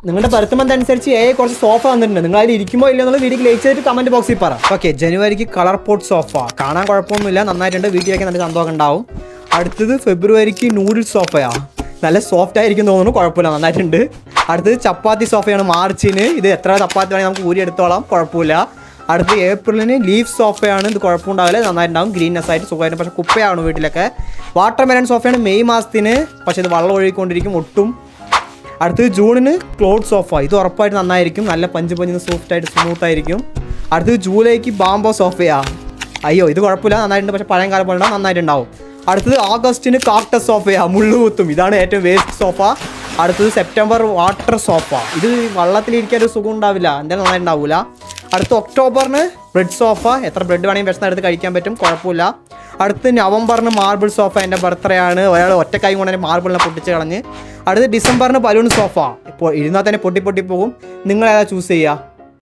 നിങ്ങളുടെ birth month അനുസരിച്ച് കുറച്ച് സോഫ വന്നിട്ടുണ്ട്. നിങ്ങൾ അതിൽ ഇരിക്കുമ്പോൾ ഇല്ല എന്നുള്ള വീഡിയോ ലൈക്ക് ചെയ്തിട്ട് കമന്റ് ബോക്സിൽ പറ. ഓക്കെ, ജനുവരിക്ക് കളർ പോട്ട് സോഫ കാണാൻ കുഴപ്പമൊന്നുമില്ല, നന്നായിട്ടുണ്ട്. വീട്ടിൽ വയ്ക്കാൻ നല്ല സന്തോഷം ഉണ്ടാവും. അടുത്തത് ഫെബ്രുവരിക്ക് നൂഡിൽസ് സോഫയാ, നല്ല സോഫ്റ്റ് ആയിരിക്കും തോന്നുന്നു, കുഴപ്പമില്ല, നന്നായിട്ടുണ്ട്. അടുത്തത് ചപ്പാത്തി സോഫയാണ് മാർച്ചിന്. ഇത് എത്ര ചപ്പാത്തി വേണമെങ്കിൽ നമുക്ക് ഊരി എടുത്തോളാം, കുഴപ്പമില്ല. അടുത്ത് ഏപ്രിലിന് ലീഫ് സോഫയാണ്. ഇത് കുഴപ്പമുണ്ടാവില്ല, നന്നായിട്ടുണ്ടാവും, ഗ്രീൻനെസ് ആയിട്ട് സുഖമായിട്ട്. പക്ഷേ കുപ്പയാണ് വീട്ടിലൊക്കെ. വാട്ടർ മെലൺ സോഫയാണ് മെയ് മാസത്തിന്, പക്ഷേ ഇത് വെള്ളം ഒഴുകിക്കൊണ്ടിരിക്കും ഒട്ടും. അടുത്തത് ജൂണിന് ക്ലോത്ത് സോഫ, ഇത് ഉറപ്പായിട്ട് നന്നായിരിക്കും, നല്ല പഞ്ച് സോഫ്റ്റായിട്ട് സ്മൂത്തായിരിക്കും. അടുത്തത് ജൂലൈക്ക് ബാംബോ സോഫയാ, അയ്യോ ഇത് കുഴപ്പമില്ല, നന്നായിട്ടുണ്ട്, പക്ഷേ പഴയ കാലം പോലെ നന്നായിട്ടുണ്ടാവും. അടുത്തത് ആഗസ്റ്റിന് കാക്ടസ് സോഫയാ, മുള്ളുകുത്തും, ഇതാണ് ഏറ്റവും വേസ്റ്റ് സോഫ. അടുത്തത് സെപ്റ്റംബർ വാട്ടർ സോഫ, ഇത് വെള്ളത്തിലിരിക്കാൻ ഒരു സുഖം ഉണ്ടാവില്ല, എന്തായാലും നന്നായിട്ടുണ്ടാവില്ല. അടുത്ത ഒക്ടോബറിന് ബ്രെഡ് സോഫ, എത്ര ബ്രെഡ് വേണമെങ്കിൽ വിശന്ന എടുത്ത് കഴിക്കാൻ പറ്റും, കുഴപ്പമില്ല. അടുത്ത് നവംബറിന് മാർബിൾ സോഫ, എൻ്റെ ബർത്ത്ഡേ ആണ്, ഒരാൾ ഒറ്റക്കായി കൊണ്ട് തന്നെ മാർബിളിനെ പൊട്ടിച്ച് കളഞ്ഞ്. അടുത്ത് ഡിസംബറിന് ബലൂൺ സോഫ, ഇപ്പോൾ ഇരുന്നാൽ തന്നെ പൊട്ടി പോകും. നിങ്ങൾ ഏതാ ചൂസ് ചെയ്യുക?